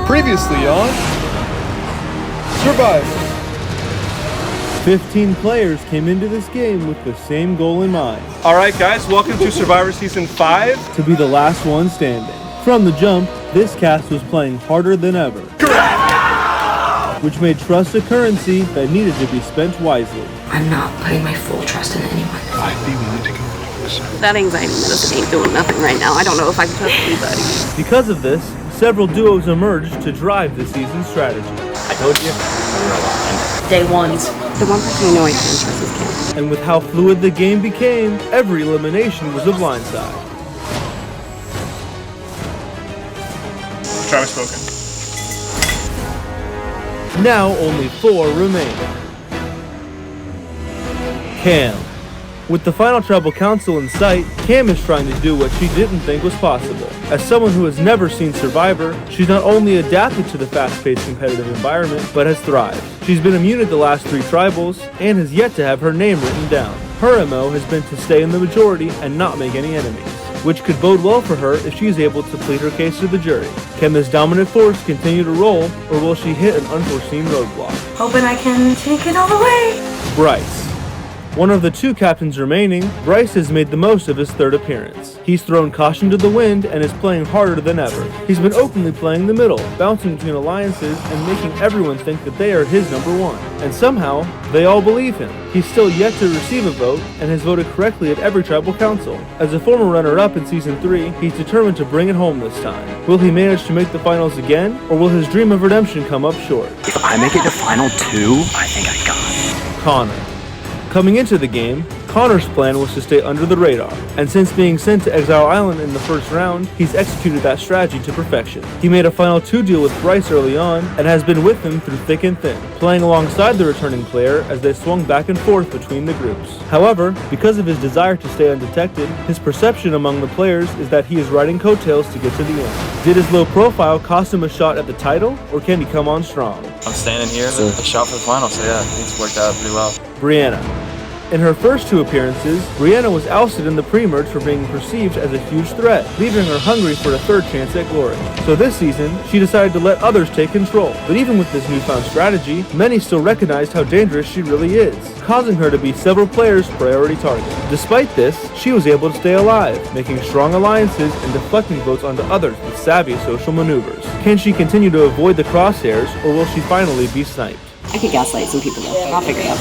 Previously on Survivor. 15 players came into this game with the same goal in mind. Alright guys, welcome to Survivor Season 5. To be the last one standing. From the jump, this cast was playing harder than ever. Correct! Which made trust a currency that needed to be spent wisely. I'm not putting my full trust in anyone. I'd be willing to go closer. That anxiety medicine ain't doing nothing right now. I don't know if I can trust anybody. Because of this, several duos emerged to drive the season's strategy. I told you, we were aligned. Day ones. The one person I know I can trust is Kim. And with how fluid the game became, every elimination was a blindside. Travis spoken. Now only 4 remain. Cam. With the final tribal council in sight, Cam is trying to do what she didn't think was possible. As someone who has never seen Survivor, she's not only adapted to the fast-paced competitive environment, but has thrived. She's been immune at the last 3 tribals, and has yet to have her name written down. Her MO has been to stay in the majority and not make any enemies, which could bode well for her if she is able to plead her case to the jury. Can this dominant force continue to roll, or will she hit an unforeseen roadblock? Hoping I can take it all the way. Bryce. One of the 2 captains remaining, Bryce has made the most of his 3rd appearance. He's thrown caution to the wind and is playing harder than ever. He's been openly playing the middle, bouncing between alliances and making everyone think that they are his number 1. And somehow, they all believe him. He's still yet to receive a vote and has voted correctly at every tribal council. As a former runner-up in Season 3, he's determined to bring it home this time. Will he manage to make the finals again, or will his dream of redemption come up short? If I make it to Final 2, I think I got it. Connor. Coming into the game, Connor's plan was to stay under the radar, and since being sent to Exile Island in the first round, he's executed that strategy to perfection. He made a Final 2 deal with Bryce early on, and has been with him through thick and thin, playing alongside the returning player as they swung back and forth between the groups. However, because of his desire to stay undetected, his perception among the players is that he is riding coattails to get to the end. Did his low profile cost him a shot at the title, or can he come on strong? I'm standing here with a shot for the final, so yeah, it's worked out pretty well. Brianna. In her first 2 appearances, Brianna was ousted in the pre-merge for being perceived as a huge threat, leaving her hungry for a 3rd chance at glory. So this season, she decided to let others take control. But even with this newfound strategy, many still recognized how dangerous she really is, causing her to be several players' priority target. Despite this, she was able to stay alive, making strong alliances and deflecting votes onto others with savvy social maneuvers. Can she continue to avoid the crosshairs, or will she finally be sniped? I could gaslight some people though. I'll figure it out.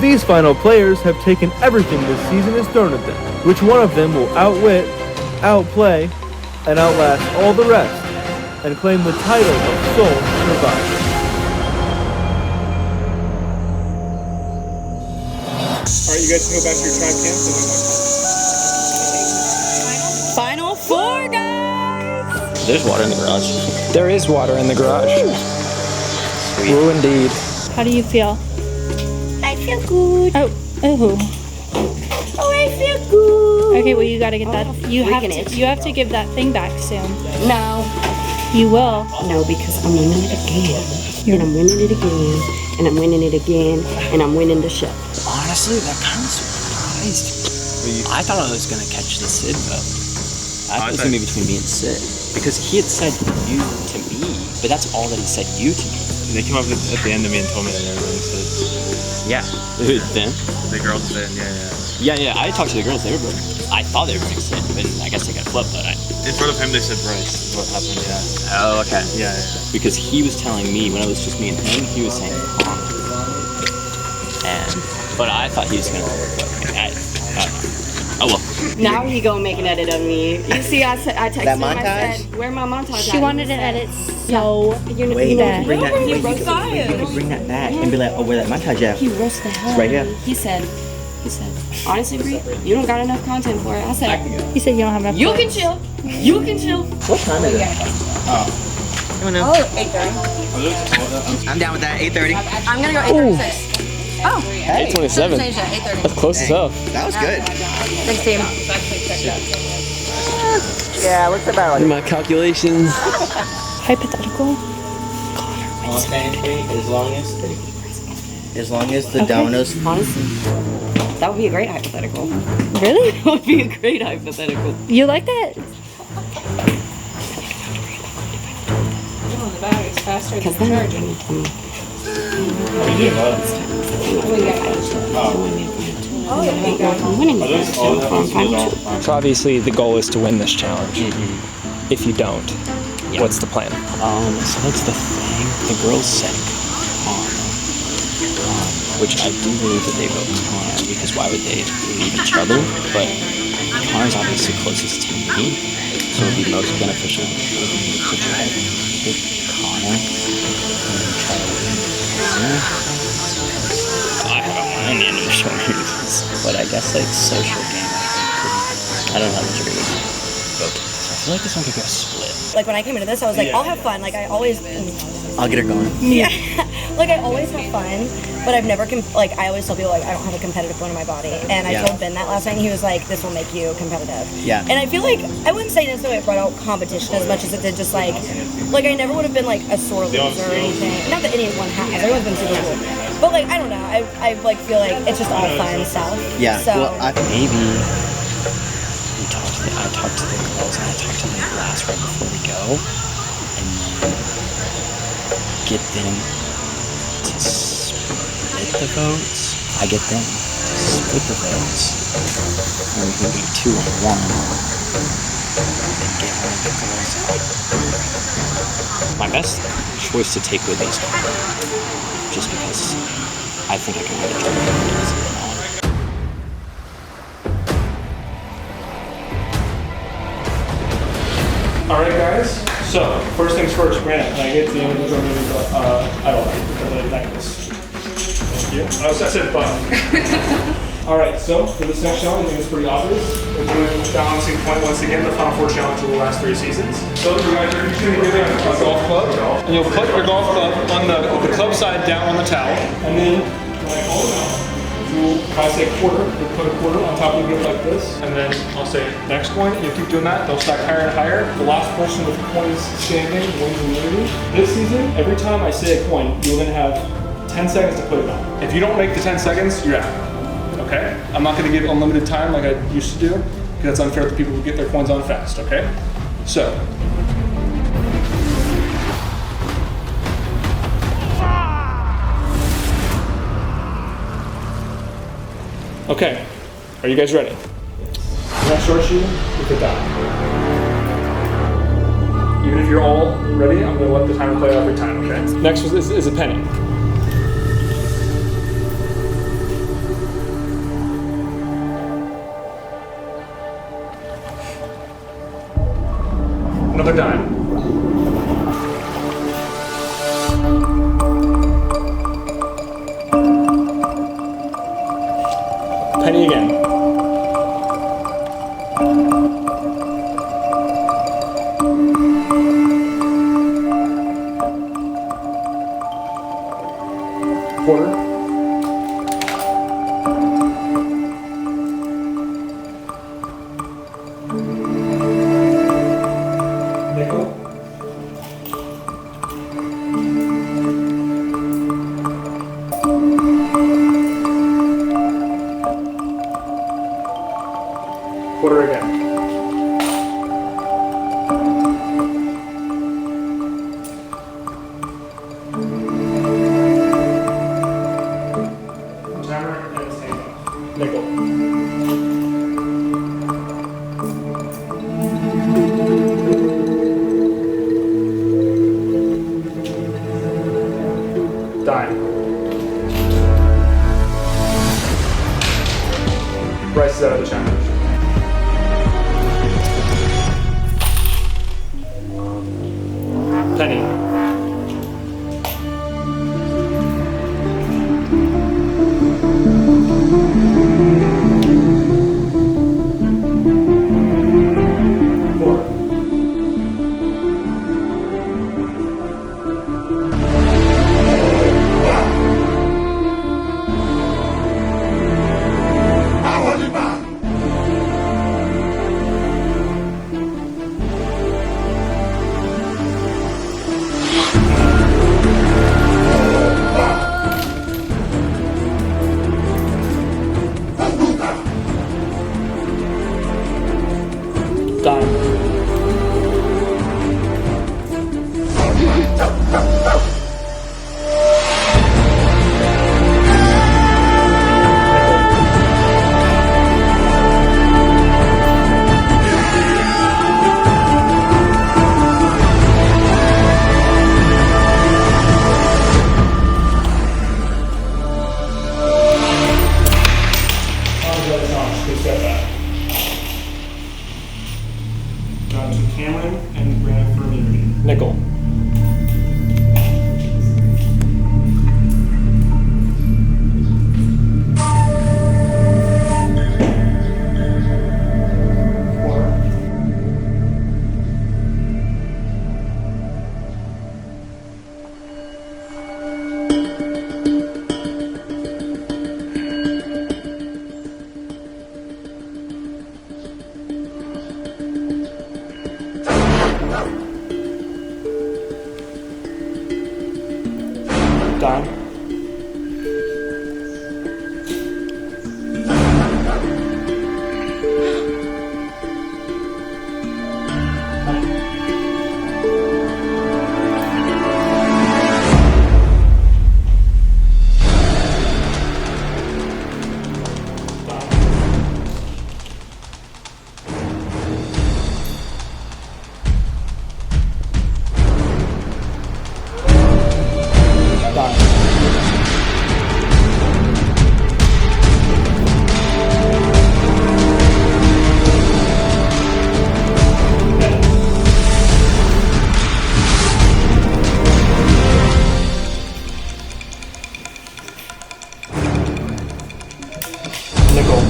These final players have taken everything this season has thrown at them. Which one of them will outwit, outplay, and outlast all the rest, and claim the title of sole survivor? Alright, you guys can go back to your tribe camps. Final 4, guys! There's water in the garage. There is water in the garage. Sweet. Ooh, indeed. How do you feel? I feel good. Oh. Oh, I feel good. Okay, well you gotta get that. You have to give that thing back soon. No. You will. No, because I'm winning it again. And I'm winning it again. And I'm winning it again. And I'm winning the show. Honestly, that kind of surprised. I thought I was going to catch the Sid vote. I thought it was going to be between me and Sid. Because he had said you to me, but that's all that he said you to me. They came up at the end of me and told me that everybody said. Yeah. Then? The girls did, yeah. Yeah, I talked to the girls. I thought they were going to Sid, but I guess they got flipped, but In front of him, they said Bryce. Is what happened, yeah. Oh, okay. Yeah. Because he was telling me, when it was just me and him, he was saying Connor. But I thought he was going to flip. I don't know. Oh, well. Now you go and make an edit of me. You see, I texted him, I said, where my montage She at? wanted to edit so Wait, bad. bring that, He you roast could bring that back and be like, oh, where that montage at? He roasted the hell It's right out of here. me. He said, honestly, Bree, you don't got enough content for it. I said, He said you don't have enough you time. can chill. You can chill. What time is it? Oh, 8:30. I'm down with that, 8:30. I'm gonna go 8:36. Oh, Hey, 8:27. That's close as hell. that was good. thanks, team. Yeah, what's about My calculations. Hypothetical. as long as the dominoes. Honestly, that would be a great hypothetical. Really? That would be a great hypothetical. You like that? faster Because than then charging. I'm winning this. So I'm fine too. So obviously the goal is to win this challenge. If you don't, what's the plan? So that's the thing. The girls said Connor, which I do believe that they vote Connor because why would they leave each other? But Connor's obviously closest to me, so it would be most beneficial to try to pick Connor and try to win. I haven't won any initial reasons, but I guess like social game. I don't know how much I really vote. So I feel like this one could go split. Like when I came into this, I was like, I'll have fun. Like I always, I'll get her going. yeah, like I always have fun, but I've never, like I always tell people like I don't have a competitive bone in my body. And I told Ben that last night, and he was like, this will make you competitive. Yeah. And I feel like, I wouldn't say necessarily it brought out competition as much as it did just like I never would have been like a sore loser or anything. Not that anyone has, everyone's been super cool. But like, I don't know, I like feel like it's just all fun stuff. Yeah. So. Well, Maybe I talked to the girls and I talked to them last right before we go, and then get them to split the votes. I get them to split the votes, and we can be 2 on 1, and get one of the girls out. My best choice to take with me is Connor, just because I think I can win the tournament. Alright guys, so first things first, Brandon, can I get the individual movie Outwit because I like this. Thank you. I said but. Alright, so for this next challenge, I think it's pretty obvious. We're doing balancing point once again, the Final Four challenge of the last 3 seasons. So you guys are each going to get a golf club, and you'll put your golf club on the club side down on the towel, and then when I call it out, if I say quarter, you'll put a quarter on top of the group like this, and then I'll say next coin, and you'll keep doing that. They'll stack higher and higher. The last person with coins standing wins immunity. This season, every time I say a coin, you're going to have 10 seconds to put it on. If you don't make the 10 seconds, you're out. Okay? I'm not going to give unlimited time like I used to do, because that's unfair to people who get their coins on fast, okay? So. Okay, are you guys ready? When I short you with a die. Even if you're all ready, I'm gonna let the timer play out every time, okay? Next is a penny. Another dime. Penny again. Quarter. Nickel. Quarter again. Timer and it's hands off. Nickel. Dime. Bryce is out of the challenge. Penny. Quarter. Dime. Cameron and Brianna for immunity. Nickel. Done. Nickel.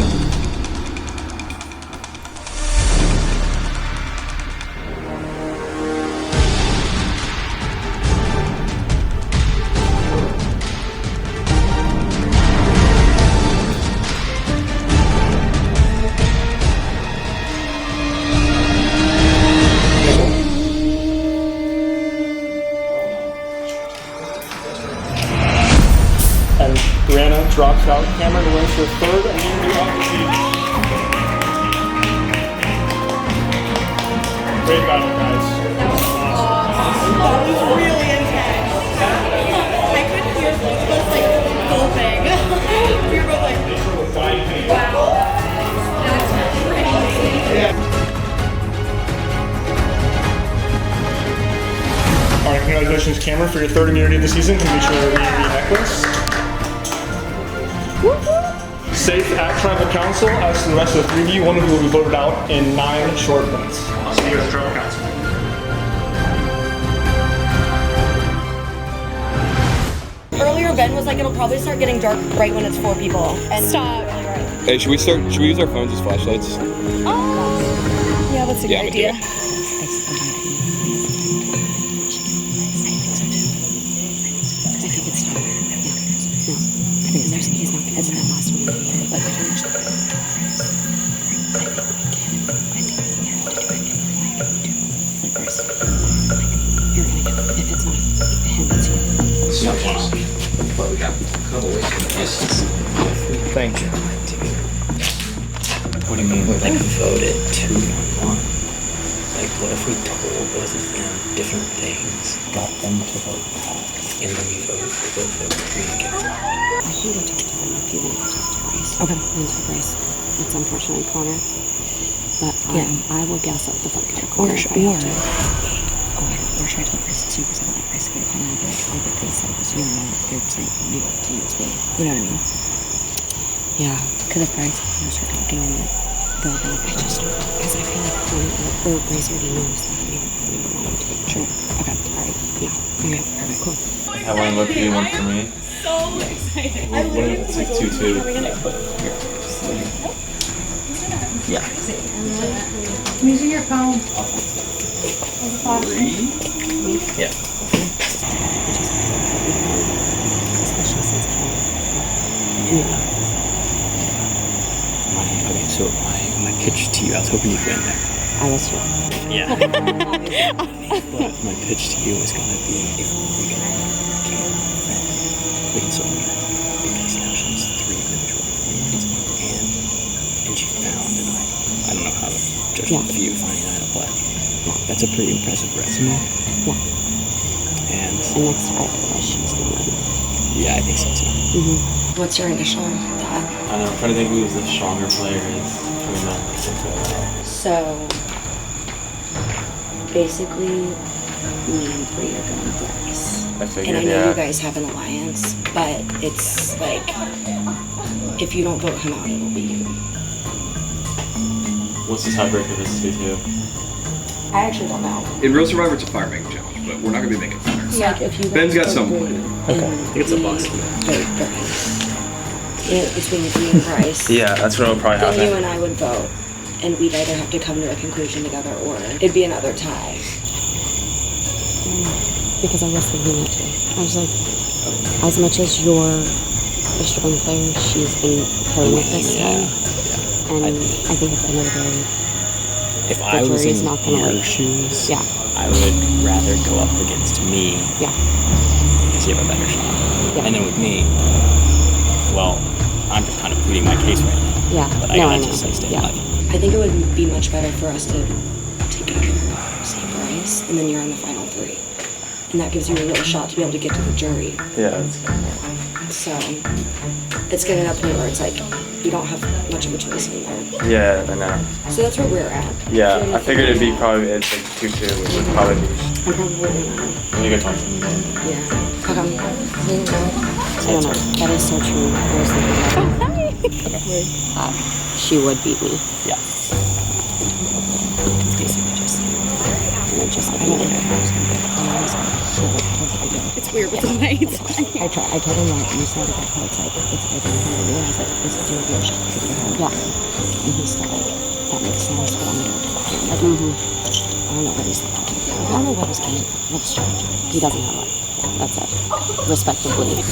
And Brianna drops out. Cameron wins her third immunity off the team. Great battle, guys. That was really intense. I could hear both of us like gulping. We were both like, wow. That's crazy. All right, congratulations, Cameron, for your third immunity of the season. Can you make sure you read the necklace? Safe at Tribal Council. As to the rest of the three of you, one of you will be voted out in 9 short minutes. I'll see you at Tribal Council. Earlier, Ben was like, it'll probably start getting dark right when it's 4 people. And Stop. Really right. Hey, should we use our phones as flashlights? Yeah, that's a good I'm gonna do idea. it. Thank you. What do you mean? Like vote it 2-1. Like what if we told both of them different things? Got them to vote back. And then we vote for both of them together. I can go talk to them if you want to talk to Bryce. Okay. And to Bryce. It's unfortunately Connor. But I will guess at the fucking corner. Or should I tell Bryce too? Because I don't like Bryce to go to Connor and be like, oh, but they said it was you and they're saying you to use me. You know what I mean? Yeah. Because if Bryce and Connor start talking and they'll be like, I just don't. Because I feel like Connor or Bryce already knows that we don't want him to. Sure. Okay. Alright. Yeah. Okay. Alright. Cool. I have one look for you, one for me. So excited. What if it's like 2-2? Yeah. I'm using your phone. Yeah. Especially since Okay, so my pitch to you, I was hoping you'd win there. I was here. Yeah. But my pitch to you is going to be if we can we can still win it. Because now she has 3 individual immunities. And she found, and I don't know how to judge the view finding that, but that's a pretty impressive resume. Yeah. And next fight, she's going to win. Yeah, I think so too. What's your initial thought? I don't know, I'm trying to think who the stronger player is between them. So, basically, me and Bree are going to Bryce. I figured, And I know you guys have an alliance, but it's like, if you don't vote him out, it'll be you. What's the tiebreaker of this 2-2? I actually don't know. In Real Survivor, it's a fire making challenge, but we're not gonna be making fire. Yeah. Like if you Ben's got some agree plan. in I think it's a bus. Between me and Bryce. Yeah, that's what will probably Then you happen. and I would vote, and we'd either have to come to a conclusion together, or it'd be another tie. Because I was thinking that too. I was like, as much as you're a strong player, she's been playing with this game. And I think at the end of the day, If I was jury's in not gonna your like- shoes, yeah. I would rather go up against me Yeah. because you have a better shot. Yeah. And then with me, well, I'm just kind of pleading my case right now. Yeah. But I No, gotta know. just like stay Yeah. alive. I think it would be much better for us to together say Bryce, and then you're on the final three. And that gives you a real shot to be able to get to the jury. Yeah, that's So it's getting to a point where it's like you don't have much of a choice in there. Yeah, I know. So that's where we're at. Yeah, I figured it'd be probably, it's like 2-2, it would probably be. I'm probably gonna. You can talk to me then. Yeah. How come? I don't know. That is so true. I was thinking that. She would beat me. Yeah. It's basically just. And then just like another. It's weird with the lights. I told him that you said about how it's like it's everything you realize that this is your real shot. Yeah. And he's still like, that makes sense, but I'm gonna talk to him. Like, I don't know what he's thinking. I don't know what his game, what strategy. He doesn't have one. Yeah, that's it. Respectively.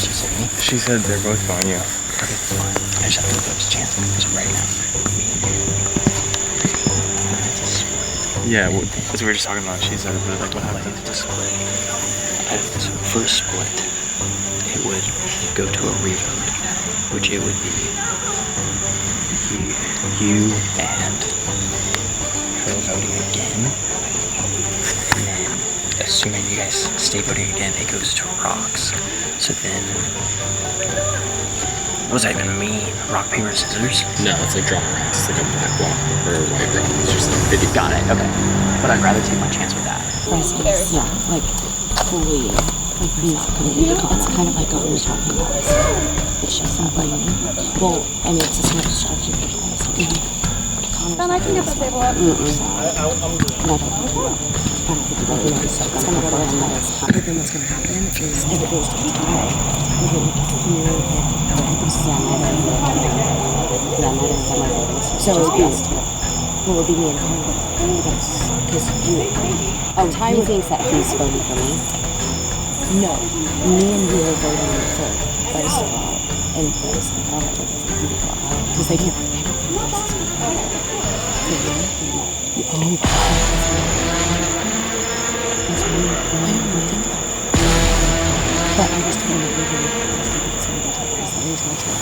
She said they're both going you. Okay, fine. I just have to those chances right now. Yeah, that's what we were just talking about. She said, but like what happened? To split. So first split, it would go to a revote, which it would be you and her voting again. And then, assuming you guys stay voting again, it goes to rocks. So then, what does that even mean? Rock, paper, scissors? No, it's like drawing rocks. It's like a black rock or a white rock. It's just like 50. Got it, okay. But I'd rather take my chance with that. Yeah, like fully. Like not completely. It's kind of like what we were talking about. It's just not like. Well, I mean, it's a smart strategy for guys. And I can get the table up. And I don't think you will. I don't think you will. You know, it's gonna go to the next. But then what's gonna happen is if it goes to the tie, so it would be us two. Well, it would be me and him. Because you. Oh, Ty thinks that he's voting for me. No, me and you are voting for Bryce and Bryce and Connor because they can't. But I was telling you,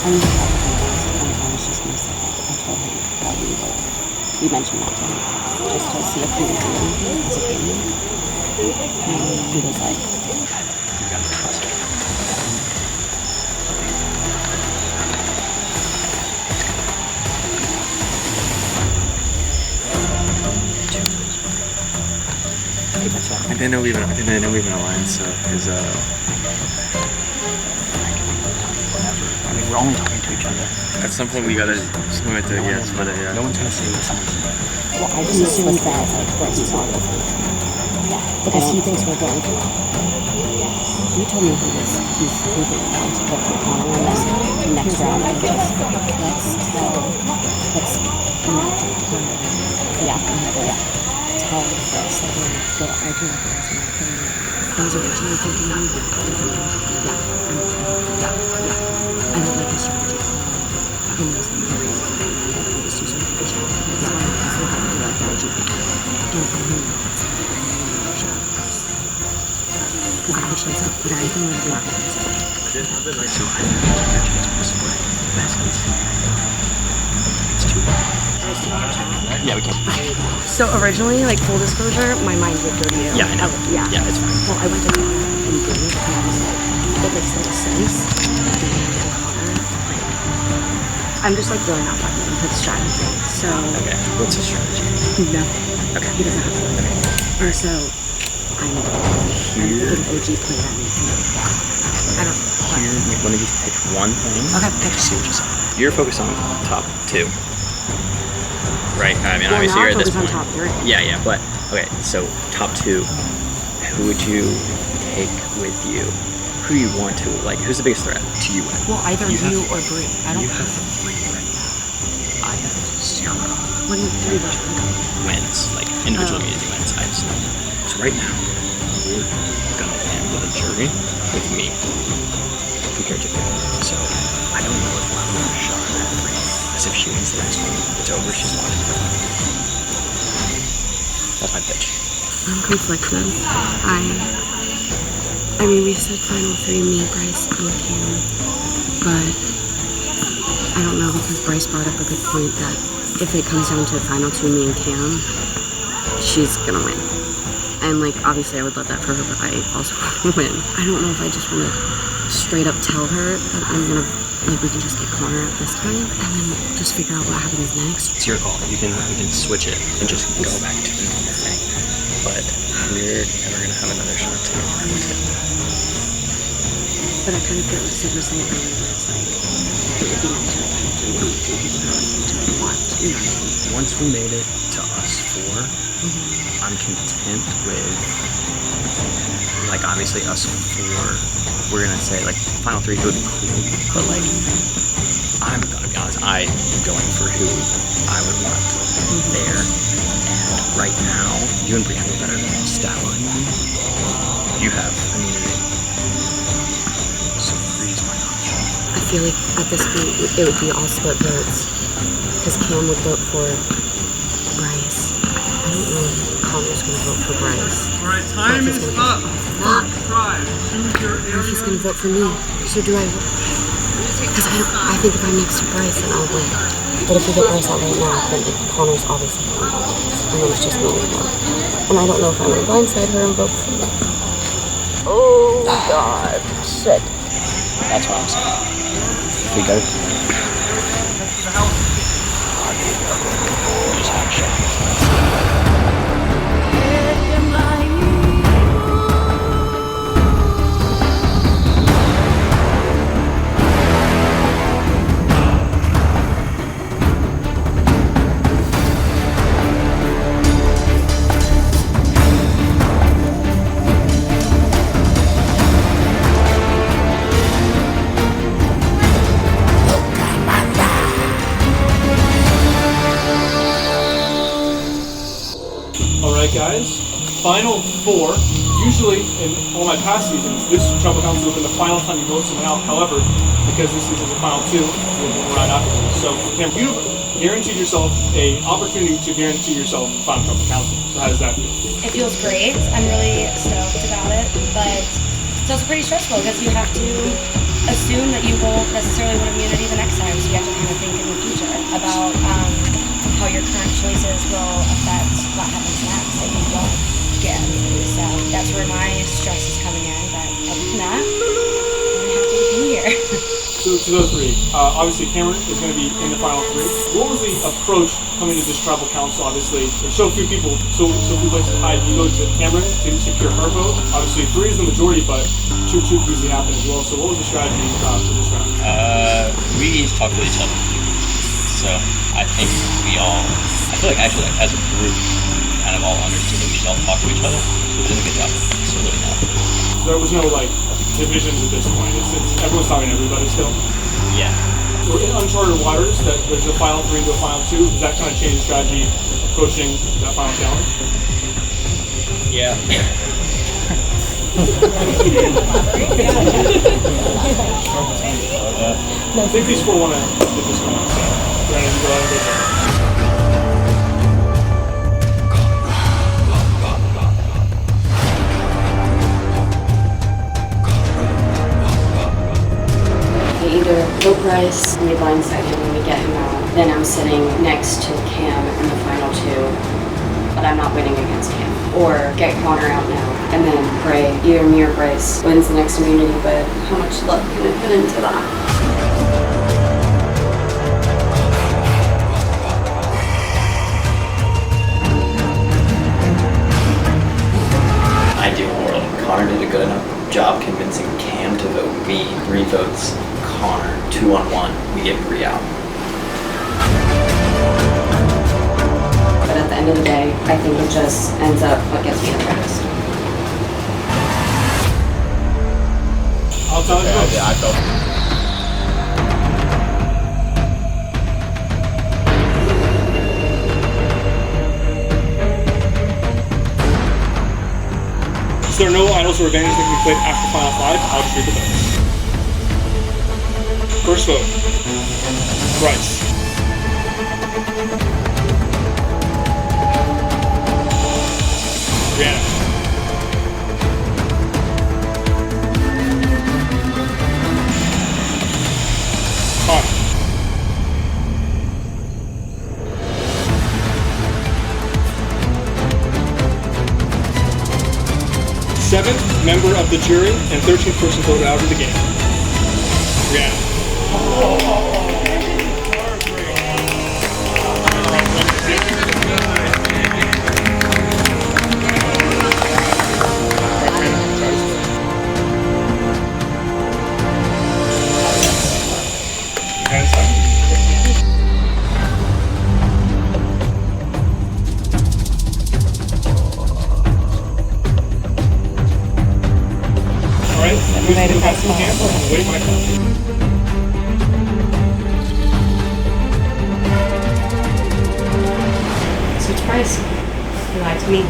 I was just going to say that I told him that we mentioned that to him just to see if he would do anything as a family. And he was like, You gotta trust me. I think they're leaving alliance, so because I mean, we're only talking to each other. that's something we have to split it, yeah. No one's gonna say something to me. well, I just assumed that like Bryce was on with me. Yeah, because he thinks we're going for it. He told me he's completely down to put the Connor in this next round and just let's not Connor. Yeah. Tell Bryce that we're go argue with us and I was originally thinking we would yeah. I don't like his strategy. And he's like, these two sort of fish out. Yeah, I think I would like that GP. And I know that's not the because I wish I said, but I feel like we're not going to say. So I think there's a chance for split. Best case scenario. It's too bad. Yeah, we can. So originally, like full disclosure, my mind would go to you. Yeah, I know. Yeah. Yeah, it's fine. Well, I went to Connor and Green, and I was like, it makes no sense. I'm just like really not fucking into the strategy. So. Okay. What's his strategy? No. Okay. He doesn't have one. And so I'm thinking OG player. I don't. Here, let me just pick one thing. Okay, pick. See what you say. You're focused on top two. right? I mean, Well, obviously now you're at this focus point. on top 3. Yeah, but okay. So top 2, who would you take with you? Who do you want to like? Who's the biggest threat to you? Well, either you or Brie. I don't. You have 3 right now. I have 0. What do you do? Wins, like individual immunity wins. I have 0. So right now, we're gonna end with a jury with me compared to you. So I don't know if we'll have another shot at Brie. As if she wins the next one, it's over. She's locked in for life. That's my pitch. I'm conflicted. I mean, we said final 3, me, Bryce, and Cam, but I don't know because Bryce brought up a good point that if it comes down to final 2, me and Cam, she's gonna win. And like, obviously I would love that for her, but I also want to win. I don't know if I just want to straight up tell her that I'm gonna, like, we can just get Connor out this time and then just figure out what happens next. It's your call. You can switch it and just go back to the normal thing. But we're never gonna have another shot to get final 2. But I kind of get what Sid was saying earlier, where it's like, it would be nice to have 2 people who are into it want to, you know. Once we made it to us 4, I'm content with, like, obviously us 4, we're gonna say, like, final 3 would be cool, but, like, I'm gonna be honest, I'm going for who I would want there, and right now, you and Brianna are better style immunity. You have immunity, so 3 is my option. I feel like at this point it would be all split votes because Cam would vote for Bryce. I don't know if Connor's gonna vote for Bryce. Alright, time is up. Fuck. Try. Choose your Or if he's gonna vote for me. So do I? Because I think if I'm next to Bryce, then I'll win. But if we get Bryce out right now, then Connor's obviously going to vote. And then it's just me anymore. And I don't know if I'm gonna blindside her and vote for me. Oh God, shit. That's what I'm saying. We go. Just have a shot. Guys, final 4. Usually in all my past seasons, this tribal council has been the final time you vote someone out. However, because this season is the final 2, we'll go right afterwards. So, Cam, you guaranteed yourself an opportunity to guarantee yourself final tribal council. So, how does that feel? It feels great. I'm really stoked about it, but it's also pretty stressful because you have to assume that you won't necessarily win immunity the next time. So you have to kind of think in the future about how your current choices will affect what happens next if you don't get immunity. So that's where my stress is coming in. But other than that, I'm happy to be here. So to those 3, obviously Cameron is going to be in the final 3. What was the approach coming to this tribal council? Obviously, there's so few people, so few places to hide. You go to Cameron to secure her vote. Obviously, 3 is the majority, but 2 could easily happen as well. So what was the strategy for this round? We talked with each other. So I think I feel like actually like, as a group, we kind of all understood that we should all talk to each other. So we did a good job. So really not. So there was no like divisions at this point. It's everyone's talking to everybody still. Yeah. We're in uncharted waters. That there's a final 3 to a final 2. Does that kind of change the strategy approaching that final challenge? Yeah. I think these 4 want to get this going. So, Brandon, you go ahead and go first. We either vote Bryce and we blindside him when we get him out. Then I'm sitting next to Cam in the final 2, but I'm not winning against Cam. Or get Connor out now and then pray either me or Bryce wins the next immunity, but how much luck can we put into that? Ideal world. Connor did a good enough job convincing Cam to vote me. 3 votes Connor. 2-on-1. We get Bree out. I think it just ends up what gets me the best. I'll tell you. Yeah, I felt. So there are no idols or advantages that can be played after Final 5. I'll just read the votes. First vote, Bryce. Brianna. Connor. Seventh member of the jury and 13th person voted out of the game. Brianna. So twice, he lied to me.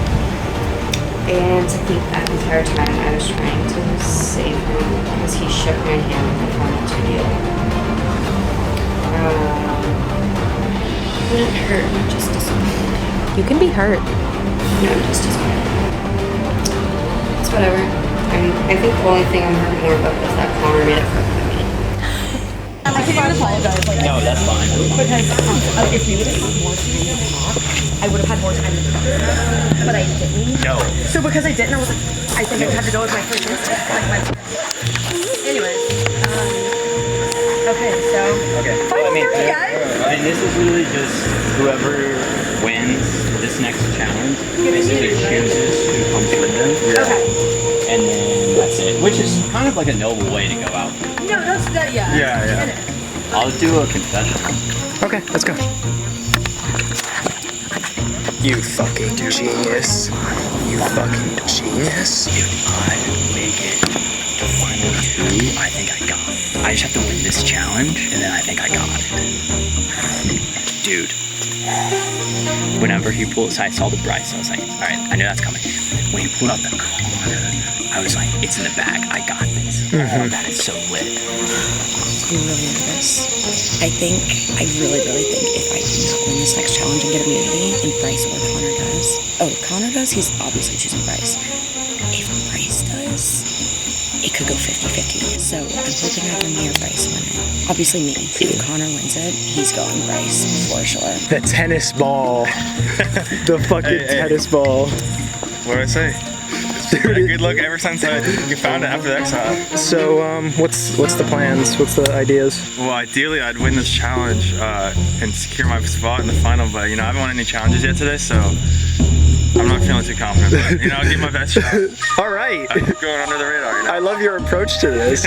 And I think that entire time I was trying to save him because he shook my hand before I to deal. Wouldn't hurt, I'm just disappointed. You can be hurt. No, I'm just disappointed. It's whatever. I think the only thing I'm hurt more about is that Connor made it for me. I can't even apologize. Like, No, that's fine. because if we would have had more time to talk, I would have had more time to talk. But I didn't. No. So because I didn't, I was like, I think I would have to go with my first instinct. Anyways, okay, so. Okay. Final 30, guys. I mean, this is really just whoever wins this next challenge basically chooses who comes with them. Okay. And then that's it. Which is kind of like a noble way to go out. No, that's that. Yeah. Yeah. I'll do a confession. Okay, let's go. You fucking genius. You fucking genius. If I make it to final 2, I think I got it. I just have to win this challenge, and then I think I got it. Dude. Whenever he pulled, so I saw the Bryce, I was like, all right, I knew that's coming. When he pulled out the Connor, I was like, it's in the bag, I got this. Oh, that is so lit. I'm really nervous. I really think if I do not win this next challenge and get immunity, and Bryce or Connor does. Oh, Connor does? He's obviously choosing Bryce. If Bryce does, it could go 50-50. So I'm hoping either me or Bryce win it. Obviously me. If Connor wins it, he's going Bryce for sure. The tennis ball. The fucking tennis ball. What did I say? It's been a good look ever since you found it after the exile. So, what's the plans? What's the ideas? Well, ideally, I'd win this challenge and secure my spot in the final, but I haven't won any challenges yet today, so I'm not feeling too confident. But, I'll give my best shot. All right. I'm going under the radar. I love your approach to this.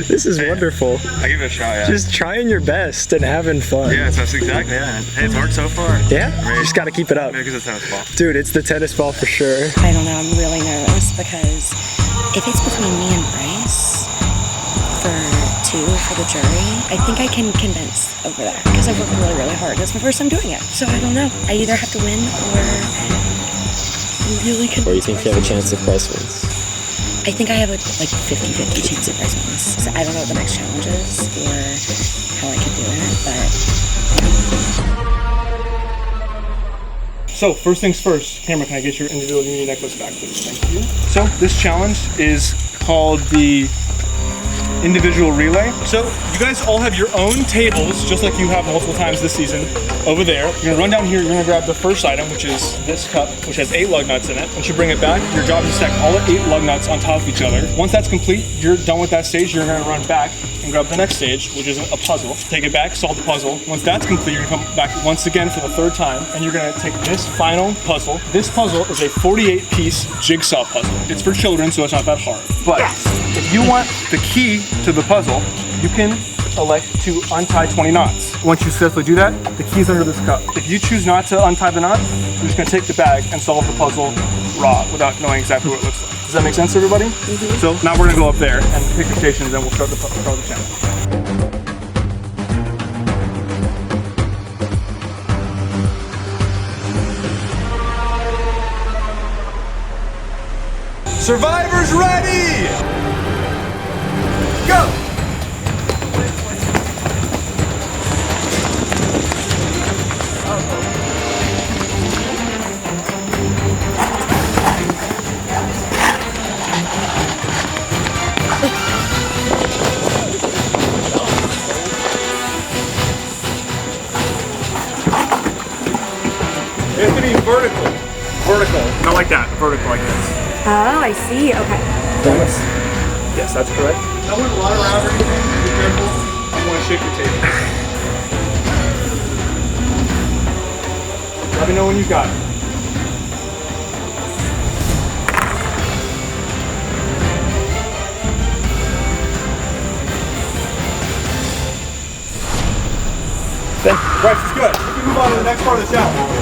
This is wonderful. I give it a shot. Yeah. Just trying your best and having fun. Yeah, that's exactly. Yeah, hey, it's worked so far. Yeah, you just got to keep it up. Maybe it's a tennis ball. Dude, it's the tennis ball for sure. I don't know, I'm really nervous because if it's between me and Bryce for 2 for the jury, I think I can convince over that because I've worked really, really hard. That's my first time doing it. So I don't know. I either have to win or really convince. Or you think you have a chance if Bryce wins? I think I have a 50-50 chance if Bryce wins. So I don't know what the next challenge is or how I could do it, but So, first things first, Cameron, can I get your individual immunity necklace back, please? Thank you. So, this challenge is called the individual relay. So, you guys all have your own tables, just like you have multiple times this season, over there. You're gonna run down here, you're gonna grab the first item, which is this cup, which has 8 lug nuts in it. Once you bring it back, your job is to stack all 8 lug nuts on top of each other. Once that's complete, you're done with that stage, you're gonna run back and grab the next stage, which is a puzzle. Take it back, solve the puzzle. Once that's complete, you're gonna come back once again for the 3rd time, and you're gonna take this final puzzle. This puzzle is a 48-piece jigsaw puzzle. It's for children, so it's not that hard. But if you want the key to the puzzle, you can elect to untie 20 knots. Once you successfully do that, the key is under this cup. If you choose not to untie the knot, you're just gonna take the bag and solve the puzzle raw without knowing exactly what it looks like. Does that make sense to everybody? Mm-hmm. So now we're gonna go up there and pick the stations, and then we'll start the challenge. Survivors ready! Go! It has to be vertical. Vertical. Not like that. Vertical like this. Oh, I see. Okay. Yes, that's correct. I wouldn't run around or anything. Be careful. I want to shake the table. Let me know when you got it. Right, it's good. We can move on to the next part of the challenge.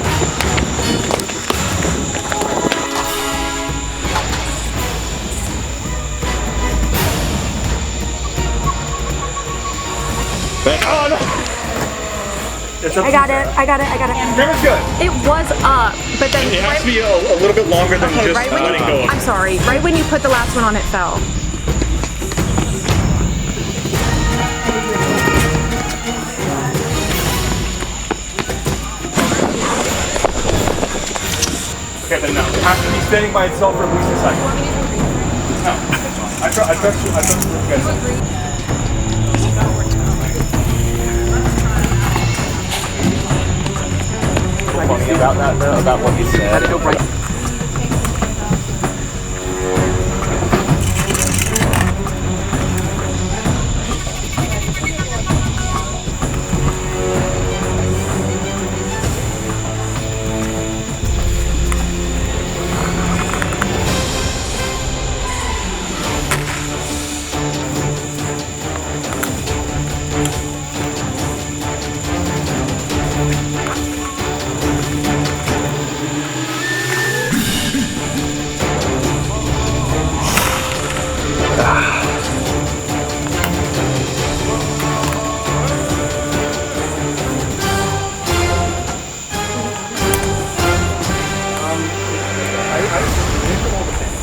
Oh no! I got it. Camera's good. It was up, but then It has to be a little bit longer than just right when letting go. I'm sorry. Right when you put the last one on, it fell. Okay, then no. It has to be standing by itself for at least a second. No, that's fine. I trust you. I trust you guys. Funny about that though, about what you said.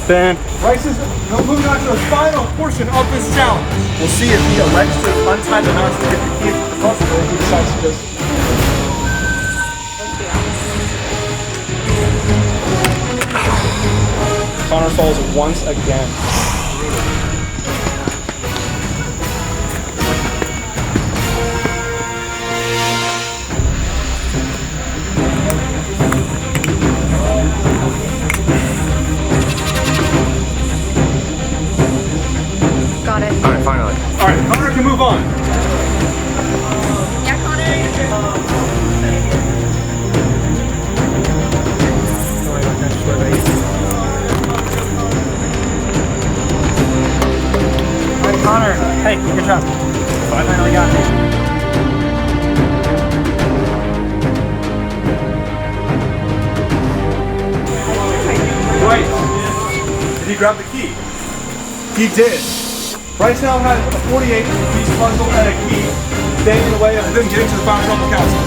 Then Bryce is moving on to the final portion of this challenge. We'll see if he elects to untie the knots to get the key to the puzzle, or if he decides to just. Connor falls once again. Got it. Alright, finally. Alright, Connor can move on. Yeah, Connor. Alright, Connor. Hey, good job. I finally got it. Right. Did he grab the key? He did. Bryce now has a 48-piece puzzle and a key standing in the way of him getting to the final trouble council.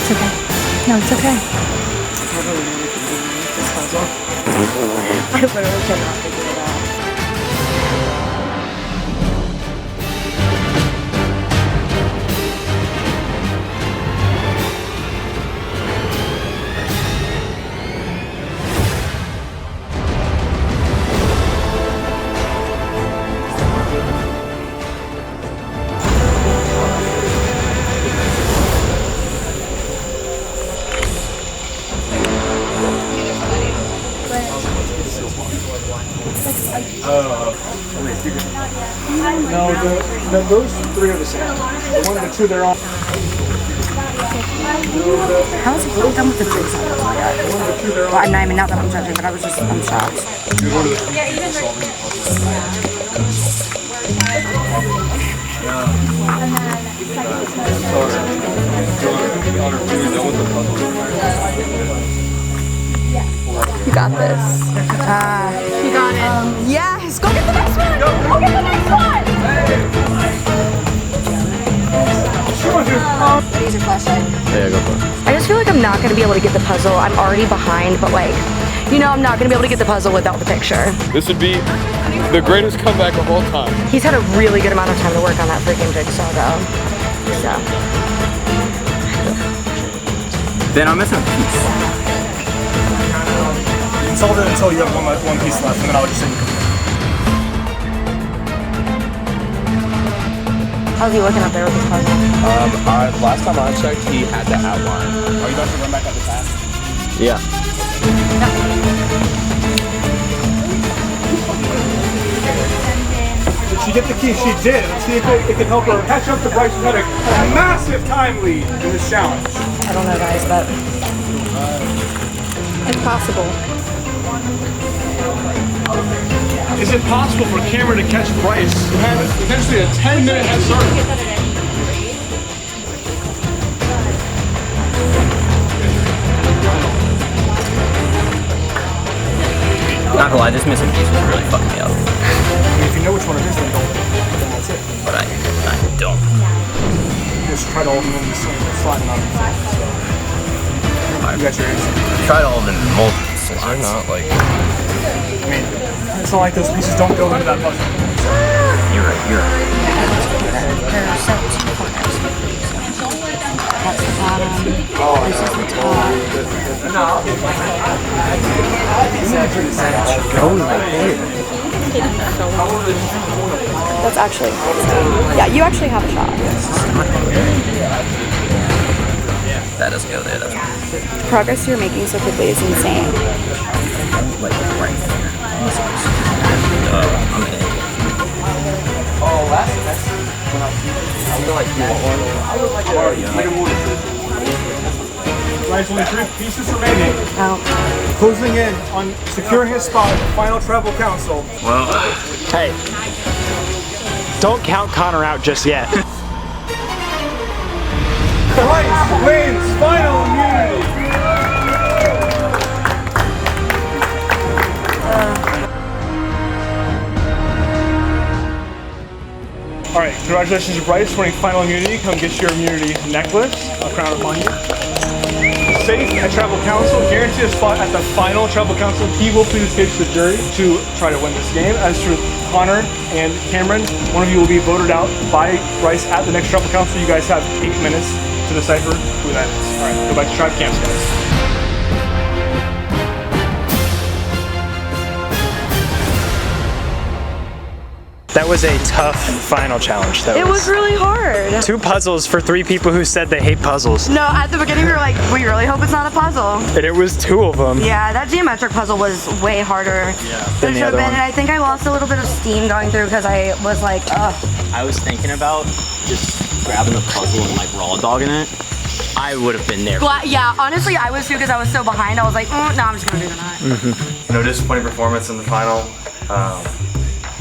It's okay. No, it's okay. I literally cannot figure it out. figured it out. No, those three are the same. The two they're on. How is he done with the jigsaw? Well, I'm not even, not that I'm judging, but I'm shocked. You got this. You got it. Yes, go get the next one! Go get the next one! Use your flashlight. Yeah, go for it. I just feel like I'm not gonna be able to get the puzzle. I'm already behind, but like, you know, I'm not gonna be able to get the puzzle without the picture. This would be the greatest comeback of all time. He's had a really good amount of time to work on that freaking jigsaw though. So. Then I'm missing a piece. Solve it until you have one piece left, and then I'll just say you can. How's he looking up there with his puzzle? Last time I checked, he had the outline. Are you about to run back up the path? Yeah. Did she get the key? She did. Let's see if it can help her catch up to Bryce, who had a massive time lead in this challenge. I don't know, guys, but It's possible. Is it possible for Cameron to catch Bryce, who had potentially a 10-minute head start? Not gonna lie, this missing piece was really fucking me up. If you know which one it is, then that's it. But I don't. Just tried all of them in the same sliding on the front, so. You got your answer. I tried all of them in multiple slots. They're not like. I mean, it's not like those pieces don't go into that puzzle. You're right. there are 17 corners. That's the bottom. This is the top. That's actually yeah, you actually have a shot. That doesn't go there. That's The progress you're making so quickly is insane. like right there. Bryce, only 3 pieces remaining. Oh. Closing in on securing his spot at the final tribal council. Well, hey, don't count Connor out just yet. Bryce wins final immunity. All right, congratulations to Bryce winning final immunity. Come get your immunity necklace. I'll crown it upon you. Safe at Tribal Council, guarantee a spot at the final Tribal Council. He will plead his case to the jury to try to win this game. As for Connor and Cameron, one of you will be voted out by Bryce at the next Tribal Council. You guys have 8 minutes to decipher who that is. All right, go back to Tribe Camps, guys. That was a tough final challenge. It was really hard. 2 puzzles for 3 people who said they hate puzzles. No, at the beginning we were like, we really hope it's not a puzzle. And it was 2 of them. Yeah, that geometric puzzle was way harder than it should have been, and I think I lost a little bit of steam going through because I was like, ugh. I was thinking about just grabbing the puzzle and like raw dogging it. I would have been there. Yeah, honestly, I was too because I was so behind. I was like, no, I'm just gonna do that. No disappointing performance in the final.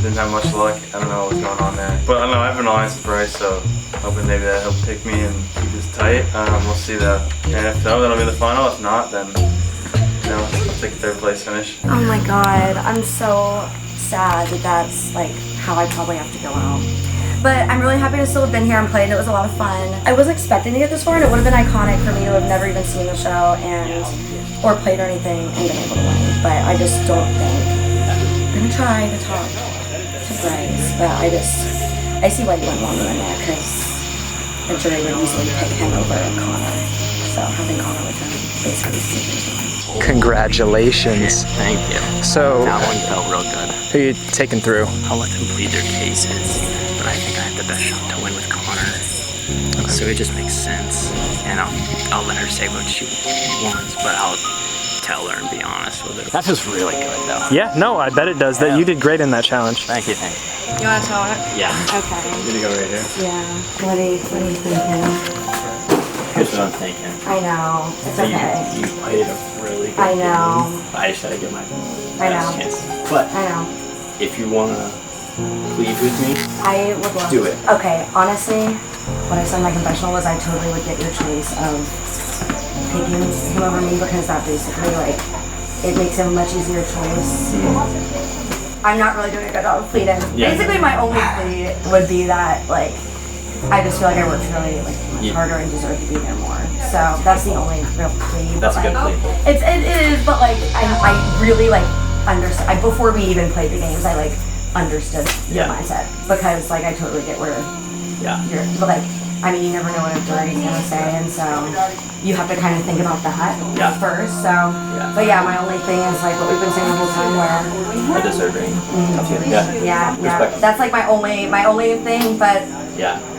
Didn't have much luck. I don't know what's going on there. But I don't know, I've been honest with Bryce, so hoping maybe that helped pick me and keep us tight. We'll see that. And if so, that'll be the final. If not, then I'll take a 3rd place finish. Oh my god, I'm so sad that that's like how I probably have to go out. But I'm really happy to still have been here and played. It was a lot of fun. I was expecting to get this far, and it would have been iconic for me to have never even seen the show or played or anything and been able to win. But I just don't think. I'm gonna try to talk to Bryce, but I see why you went longer in there because the jury would easily pick him over Connor. So having Connor with him basically seems Congratulations. Thank you. So that one felt real good. Who are you taking through? I'll let them plead their cases, but I think I have the best shot to win with Connor. So it just makes sense, and I'll let her say what she wants, but I'll tell her and be honest with her. That feels really good, though. Yeah, no, I bet it does. That you did great in that challenge. Thank you, thank you. You want to tell it? Yeah. Okay. I'm gonna go right here. Yeah. What are you thinking? Here's what I'm thinking. I know. It's okay. You played a really good I know. game. I just gotta get my I best know. chance. But I know. if you wanna plead with me, I would love do it. Okay, honestly, what I said in my confessional was I totally would get your choice of picking him over me because that basically, like, it makes him a much easier choice. I'm not really doing a good job of pleading. Yeah. Basically, my only plea would be that, like, I just feel like I worked really, like, much harder and deserve to be there more. So that's the only real plea. That's a good like, plea. It is, but, like, I really, like, understand. Before we even played the games, I, like, understood your mindset because, like, I totally get where you're, but, like, I mean, you never know what a jury's gonna say, and so you have to kind of think about that first. So, but yeah, my only thing is like what we've been saying the whole time, where I deserve it. yeah, that's like my only thing. But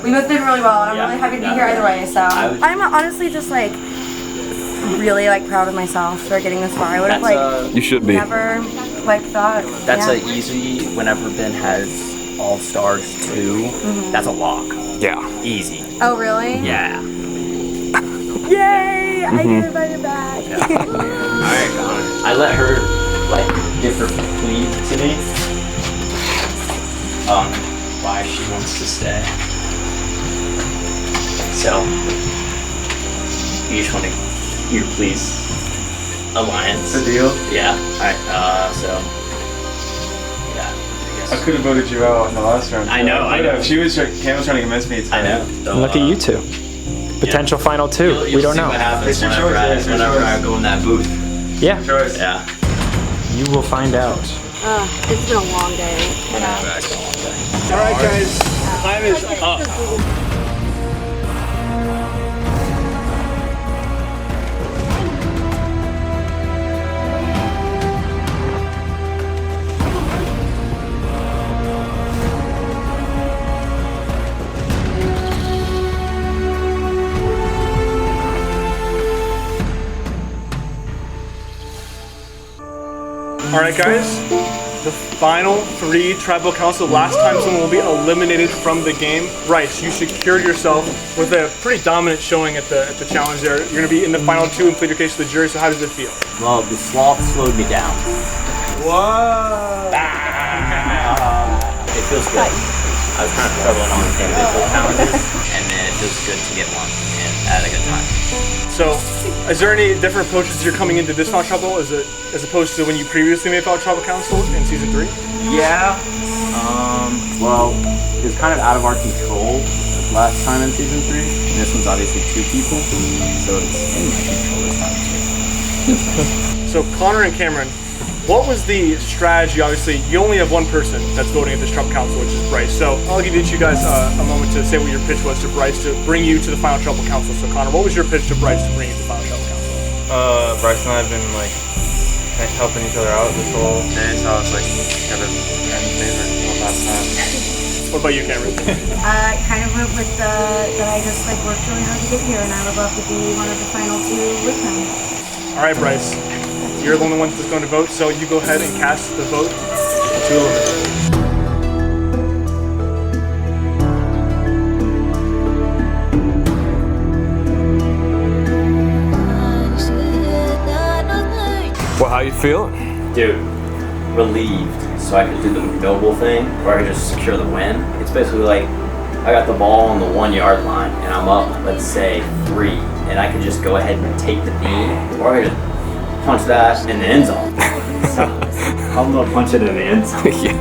we both did really well, and I'm really happy to be here either way. So I'm honestly just like really like proud of myself for getting this far. I would have like you should be. Never like thought. That's a easy. Whenever Ben has All Stars 2, that's a lock. Yeah. Easy. Oh really? Yeah. Yay! I get invited back. Alright, I let her like give her plea to me on why she wants to stay. So you just want to hear please alliance. The deal? Yeah. Alright, so yeah. I could have voted you out in the last round. I know. If she was Cam was trying to convince me to. I know. So, Look at you two. Potential final two. You'll we don't see know. What happens It's your whenever, choice, whenever I go in that booth. Yeah. Choice. Yeah. You will find out. It's been a long day. All right, guys. Time is up. All right, guys. The final 3 tribal council. Last time someone will be eliminated from the game. Bryce, you secured yourself with a pretty dominant showing at the challenge there. You're going to be in the final 2 and plead your case to the jury. So how does it feel? Well, the sloth slowed me down. Whoa! It feels good. I was kind of struggling on individual challenges, and then it feels good to get one and had a good time. So, is there any different approaches you're coming into this final tribal as opposed to when you previously made final tribal council in season 3? Yeah. Well, it was kind of out of our control last time in season 3. And this one's obviously 2 people, so it's in my control this time. So, Connor and Cameron, what was the strategy? Obviously, you only have one person that's voting at this tribal council, which is Bryce. So, I'll give each of you guys a moment to say what your pitch was to Bryce to bring you to the final tribal council. So, Connor, what was your pitch to Bryce to bring you to the final tribal council? Bryce and I have been like helping each other out this whole day, so I was like kind of in favor of that time. What about you, Cameron? Kind of went with that I just like worked really hard to get here, and I would love to be one of the final 2 with them. All right, Bryce. You're the only one that's going to vote, so you go ahead and cast the vote to eliminate. Well, how you feeling? Dude, relieved. So I could do the noble thing, or I could just secure the win. It's basically like, I got the ball on the 1-yard line, and I'm up, let's say, 3, and I could just go ahead and take the knee, or I could just punch that in the end zone. So, I'm gonna punch it in the end zone. Yeah.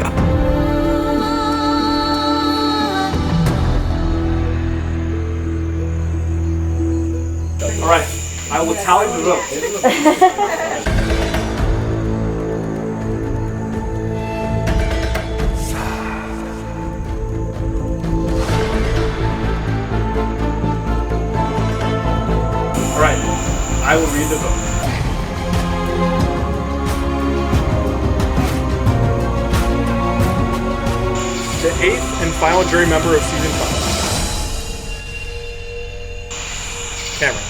All right, I will tally the vote. All right, I will read the vote. The 8th and final jury member of season 5. Cameron.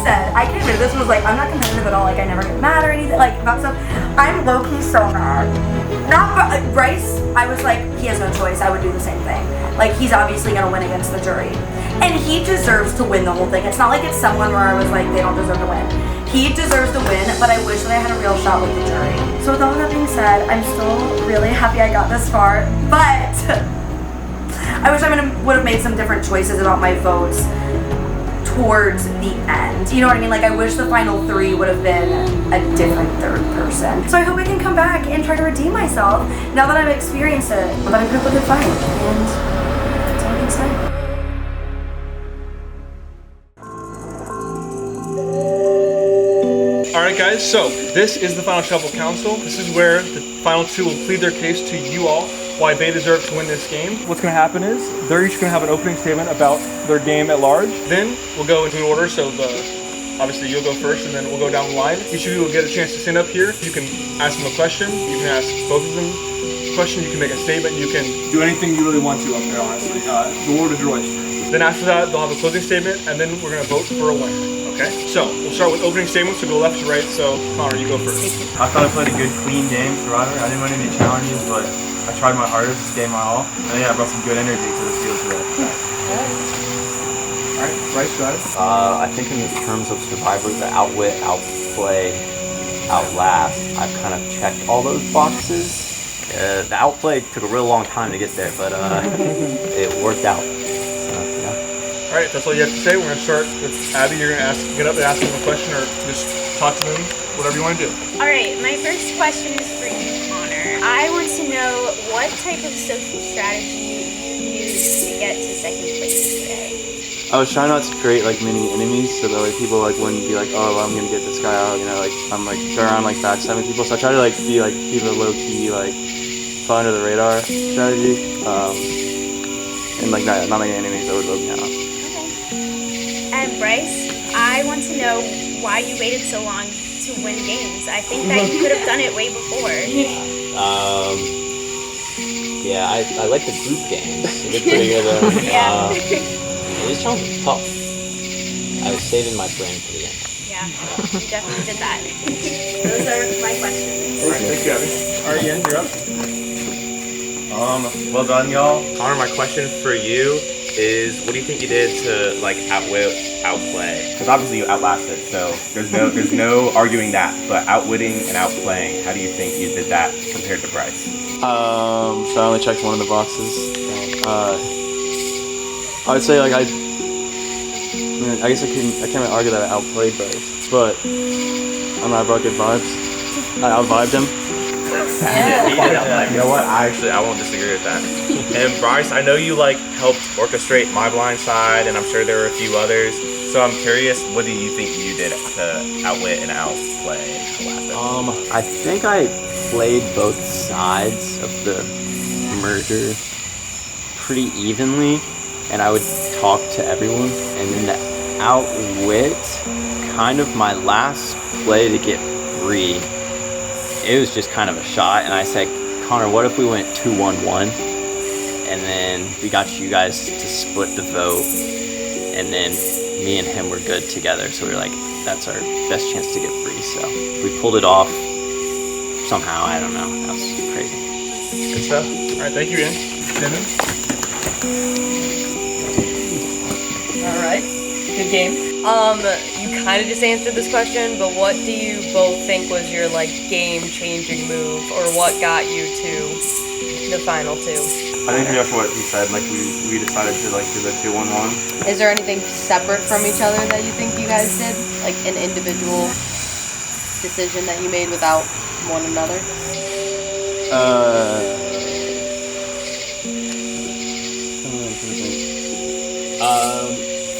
said, I came into this and was like, I'm not competitive at all. Like, I never get mad or anything like about stuff. I'm low-key so mad. Not for Bryce. I was like, he has no choice. I would do the same thing. Like, he's obviously gonna win against the jury, and he deserves to win the whole thing. It's not like it's someone where I was like, they don't deserve to win. He deserves to win, but I wish that I had a real shot with the jury. So with all of that being said, I'm still really happy I got this far, but I wish I would have made some different choices about my votes towards the end. You know what I mean? Like, I wish the final 3 would have been a different third person. So I hope I can come back and try to redeem myself now that I've experienced it, but I'm gonna put a good fight, and that's all I can say. Alright guys, so this is the final Shuffle Council. This is where the final 2 will plead their case to you all, why they deserve to win this game. What's going to happen is, they're each going to have an opening statement about their game at large. Then we'll go into order, so obviously you'll go first and then we'll go down the line. Each of you will get a chance to stand up here. You can ask them a question, you can ask both of them a question, you can make a statement, you can do anything you really want to up there, honestly. The word is your oyster. Then after that, they'll have a closing statement, and then we're going to vote for a winner. Okay, so we'll start with opening statements, so go left to right. So Connor, you go first. I thought I played a good, clean game, Survivor. I didn't win any challenges, but I tried my hardest, gave my all. And yeah, I brought some good energy to the field today. Alright, Bryce, go ahead. I think in terms of Survivor, the Outwit, Outplay, Outlast, I've kind of checked all those boxes. The Outplay took a real long time to get there, but it worked out. Alright, that's all you have to say. We're going to start with Abby. You're going to get up and ask them a question or just talk to them, whatever you want to do. Alright, my first question is for you, Connor. I want to know what type of social strategy you used to get to second place today. I was trying not to create like mini enemies, so that like people like wouldn't be like, oh, I'm gonna get this guy out. You know, like I'm like go around like backstabbing people. So I try to like be like keep a low key like fly under the radar strategy, and like not making enemies that would low me out. And Bryce, I want to know why you waited so long to win games. I think that you could have done it way before. Yeah, I like the group games. They did pretty good. Yeah. These challenges were tough. I was saving my brain for the end. Yeah, you definitely did that. Those are my questions. Alright, thank you, Abby. Alright, Ian, you're up. Well done, y'all. Connor, my question for you is, what do you think you did to like outwit, outplay? Because obviously you outlasted, so there's no arguing that. But outwitting and outplaying, how do you think you did that compared to Bryce? So I only checked one of the boxes. I would say like I guess I can't really argue that I outplayed Bryce, but I don't know, I brought good vibes. I outvibed him. You know what? I won't disagree with that. And Bryce, I know you like helped orchestrate My Blind Side, and I'm sure there were a few others. So I'm curious, what do you think you did to outwit and outplay? I think I played both sides of the merger pretty evenly, and I would talk to everyone. And then the outwit, kind of my last play to get free, it was just kind of a shot, and I said, Connor, what if we went 2-1-1, and then we got you guys to split the vote, and then me and him were good together, so we were like, that's our best chance to get free, so we pulled it off somehow, I don't know, that was crazy. Good stuff. Alright, thank you, Ian. Shannon? Alright, good game. You kind of just answered this question, but what do you both think was your like game-changing move, or what got you to the final 2? I think just what he said, like we decided to like do the 2-1-1. Is there anything separate from each other that you think you guys did? Like an individual decision that you made without one another?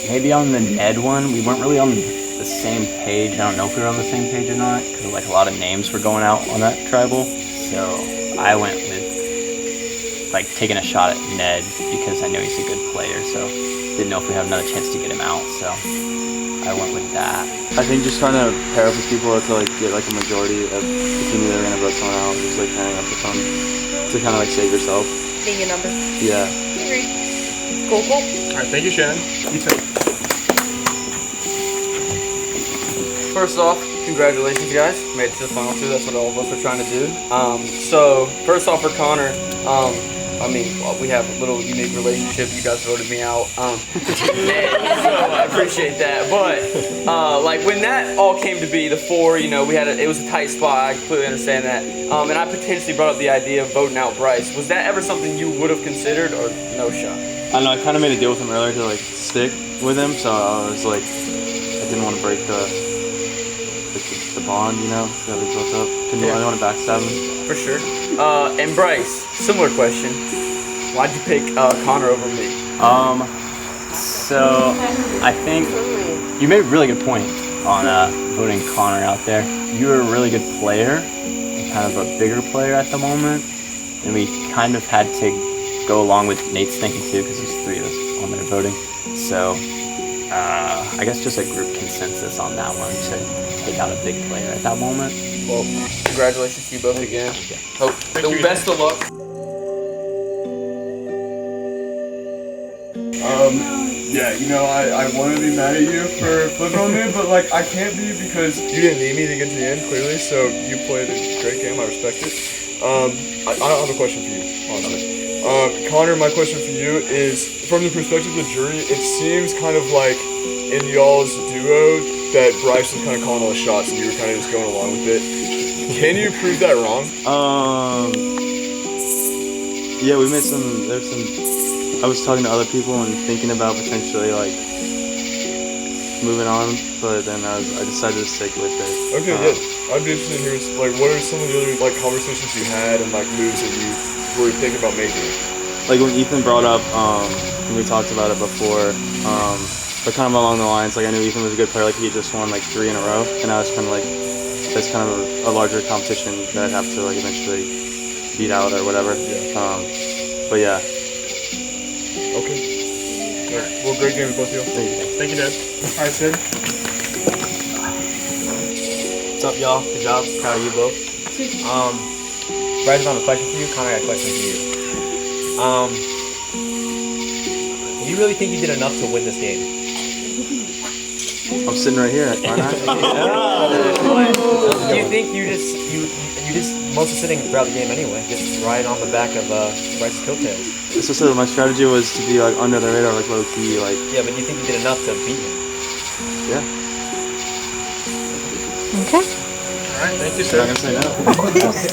Maybe on the Ned one, we weren't really on the same page. I don't know if we were on the same page or not, because like a lot of names were going out on that tribal. So I went with like taking a shot at Ned because I know he's a good player. So didn't know if we have another chance to get him out. So I went with that. I think just trying to pair up with people to like get like a majority of if you knew they were gonna vote someone out, just like pairing up with them to kind of like save yourself. Being a number. Yeah. Agreed. Cool. Alright, thank you, Shannon. You too. First off, congratulations, guys. Made it to the final two. That's what all of us are trying to do. So first off for Connor, we have a little unique relationship. You guys voted me out, so I appreciate that. But when that all came to be, the four, it was a tight spot. I completely understand that. And I potentially brought up the idea of voting out Bryce. Was that ever something you would have considered, or no shot? I don't know. I kind of made a deal with him earlier to stick with him, so I was I didn't want to break the bond, that we built up. I didn't want to backstab him. For sure. And Bryce, similar question. Why'd you pick Connor over me? So I think you made a really good point on voting Connor out there. You're a really good player, and kind of a bigger player at the moment, and we kind of had to go along with Nate's thinking too, because there's three of us on there voting. So I guess just a group consensus on that one to take out a big player at that moment. Well, congratulations to you both again. Hope the best of luck. I want to be mad at you for flipping on me, but I can't be because you didn't need me to get to the end, clearly, so you played a great game, I respect it. I don't have a question for you, honestly. Connor, my question for you is, from the perspective of the jury, it seems kind of like in y'all's duo that Bryce was kind of calling all the shots and you were kind of just going along with it. Can you prove that wrong? Yeah, we made I was talking to other people and thinking about potentially moving on, but then I decided to stick with it. Okay, yeah. I'd be interested in hearing what are some of the other conversations you had and moves that you were thinking about making? When Ethan brought up, when we talked about it before, but kind of along the lines, I knew Ethan was a good player, he had just won 3 in a row, and I was kind of that's kind of a larger competition that I'd have to eventually beat out or whatever. Yeah. But yeah. Okay. Yeah. Well, great game with both of you. Thank you, Dad. All right, Sid. What's up, y'all? Good job. Proud of you both. Bryce, I have a question for you. Connor, I got a question for you. Do you really think you did enough to win this game? I'm sitting right here, aren't I? Do you think you just mostly sitting throughout the game anyway, just riding on the back of Bryce's coattails? So my strategy was to be under the radar, low key, Yeah, but do you think you did enough to beat him? Yeah. Okay. All right, thank you, sir. I'm not gonna say no. Good question.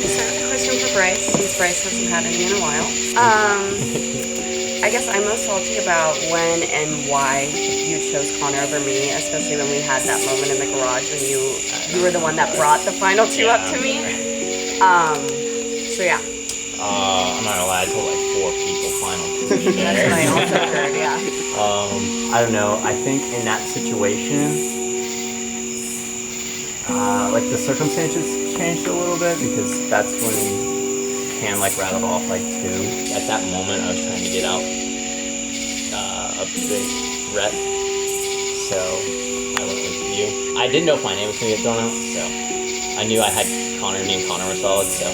So, question for Bryce, since Bryce hasn't had any in a while. I guess I'm most salty about when and why you chose Connor over me, especially when we had that moment in the garage when you were the one that brought the final two up to me. So yeah. I'm not gonna lie, I told 4 people final two. That's what I also heard, yeah. I don't know. I think in that situation, the circumstances changed a little bit because that's when Cam rattled off 2. At that moment, I was trying to get out a big threat, so I went with you. I didn't know if my name was gonna get thrown out, so I knew I had Connor. Me and Connor were solid, so I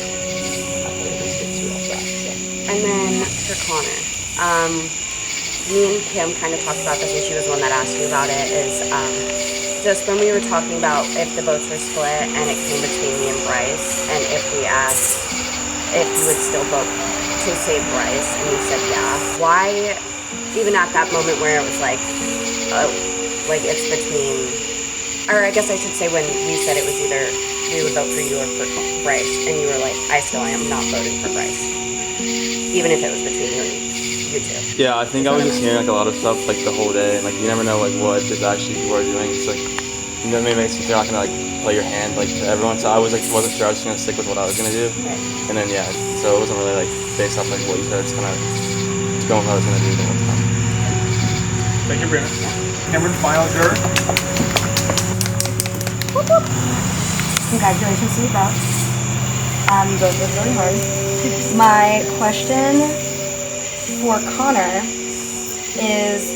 could at least get 2 off that. So. And then for Connor, me and Kim kind of talked about this, and she was the one that asked you about it, is just when we were talking about if the votes were split and it came between me and Bryce, and if we asked if you would still vote to save Bryce, and you said yeah. Why, even at that moment where it was it's between, or I guess I should say when we said it was either we would vote for you or for Bryce, and you were like, I still am not voting for Bryce, even if it was between you and you two. Yeah, I think I was just hearing a lot of stuff the whole day, and you never know what actually people are doing. It's maybe it makes you feel like play your hand to everyone. So I was wasn't sure I was just gonna stick with what I was gonna do. Right. And then yeah, so it wasn't really based off what you said. It's kind of going with what I was gonna do the whole time. Thank you, Brianna. Cameron, final juror. Whoop, whoop. Congratulations to you both. You both worked really hard. My question for Connor is,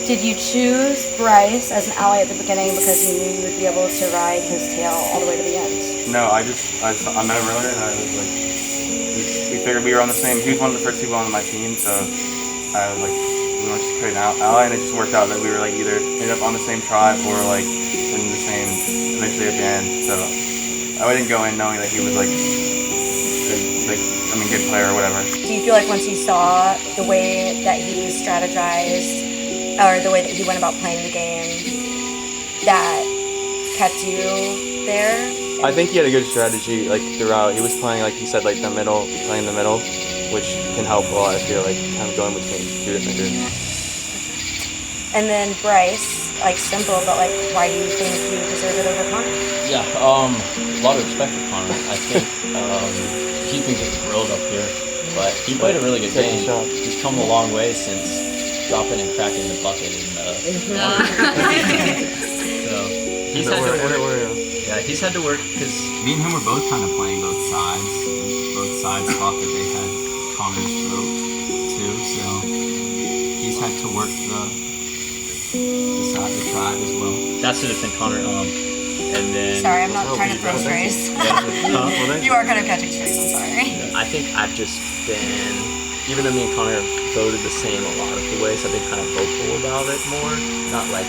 did you choose Bryce as an ally at the beginning because you knew you would be able to ride his tail all the way to the end? No, I met him earlier, and I was we figured we were on the same. He was one of the first people on my team, so I was like, we want to just create an ally, and it just worked out that we were like either ended up on the same tribe or like in the same eventually at the end. So I didn't go in knowing that he was like good player or whatever. Do you feel like once you saw the way that he strategized, or the way that he went about playing the game, that kept you there? I think he had a good strategy like throughout. He was playing, like you said, like the middle, playing the middle, which can help a lot. I feel like kind of going between two different groups. And then Bryce, like simple, but like why do you think you deserve it over Connor? Yeah, a lot of respect for Connor. I think he can get grilled up here, but he played a really good game. He's come a long way since dropping and cracking the bucket in so he's had to work. Yeah, he's had to work because me and him were both kind of playing both sides. Both sides thought that they had Connor's throat too, so he's had to work the side of the tribe as well. That's to defend Connor. And then Sorry, I'm not trying to throw strays. You are kind of catching strays, I'm sorry. I think I've just been, even though me and Connor voted the same a lot of the ways, I've been kind of vocal about it more, not like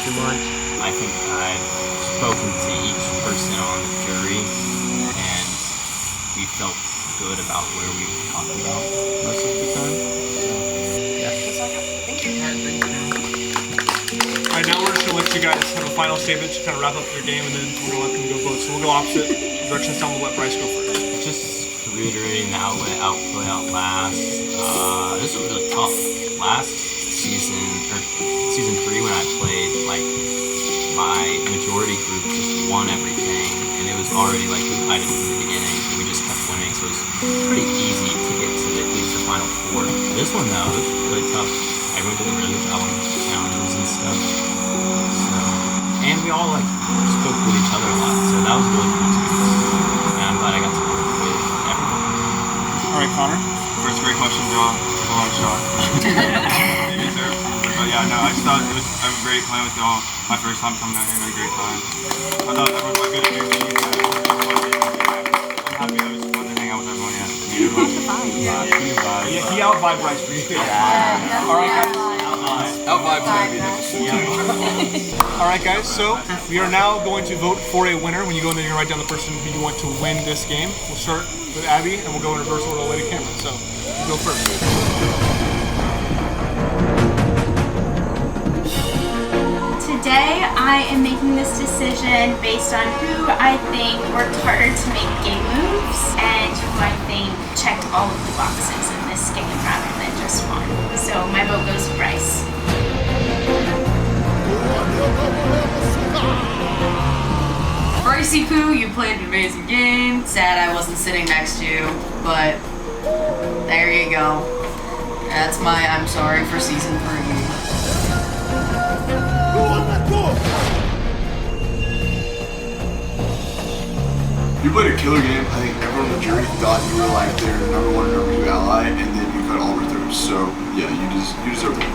too much. I think I've spoken to each person on the jury, and we felt good about where we talked about most of the time. So, yeah. Thank you. All right, now we're just going to let you guys have a final statement to kind of wrap up your game, and then we're going to let them go vote. So we'll go opposite directions down. We'll let Bryce go first. Just reiterating the Outwit, Outplay, Outlast. This was really tough. Last season, or season 3, when I played, like, my majority group just won everything, and it was already like divided from the beginning, and we just kept winning, so it was pretty easy to get to at least the final 4. This one, though, it was really tough. Everyone did a really good job on challenges and stuff. So, and we all like spoke with each other a lot, so that was really cool too. And I'm glad I got to work with everyone. All right, Connor. First great question, John. Took a lot of shots. But yeah, no, I just thought it was great playing with y'all. My first time coming out here, had a great time. I thought everyone was good at your team. I'm happy I was fun to hang out with everyone. Yeah, he Outvibe Bryce pretty good. All right, guys. Outvibe's gonna be difficult. All right, guys. So we are now going to vote for a winner. When you go in there, you're gonna write down the person who you want to win this game. We'll start with Abby, and we'll go in reverse order all the way to Cameron. So you go first. Today, I am making this decision based on who I think worked harder to make game moves and who I think checked all of the boxes in this game rather than just one. So my vote goes to Bryce. Brycey Poo, you played an amazing game. Sad I wasn't sitting next to you, but there you go. That's my I'm sorry for season 3. You played a killer game. I think everyone on the jury thought you were like their number 1 or number 2 ally, and then you cut all the way through. So yeah, you deserve it.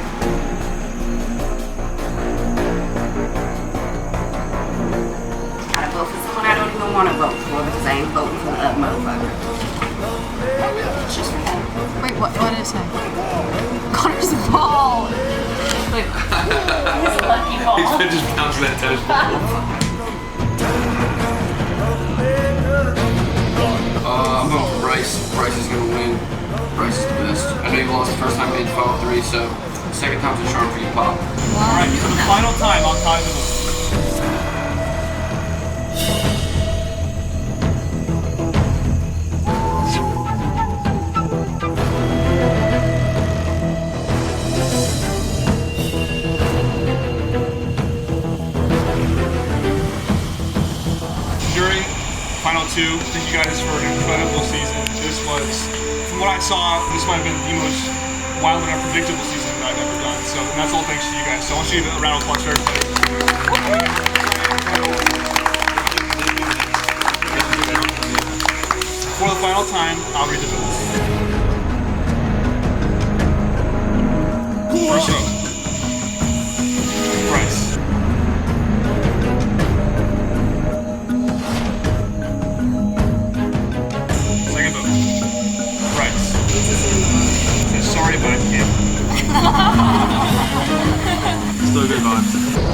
I vote for someone I don't even want to vote for because I ain't voting for the other motherfucker. It's just for him. Wait, what did it say? Connor's ball! Wait. His lucky ball. He's been just bouncing that tennis ball. I'm going for Bryce. Bryce is going to win. Bryce is the best. I know you lost the first time in Final 3, so second time's a charm for you, Pop. All right, for the final time, I'll tie the vote. Jury, final 2. Thank you guys for an incredible season. This was, from what I saw, this might have been the most wild and unpredictable season that I've ever done. So, and that's all thanks to you guys. So I want you to give a round of applause for everybody. For the final time, I'll read the votes. First vote, Bryce. Second vote, Bryce. Says sorry, but I can't. good vibes.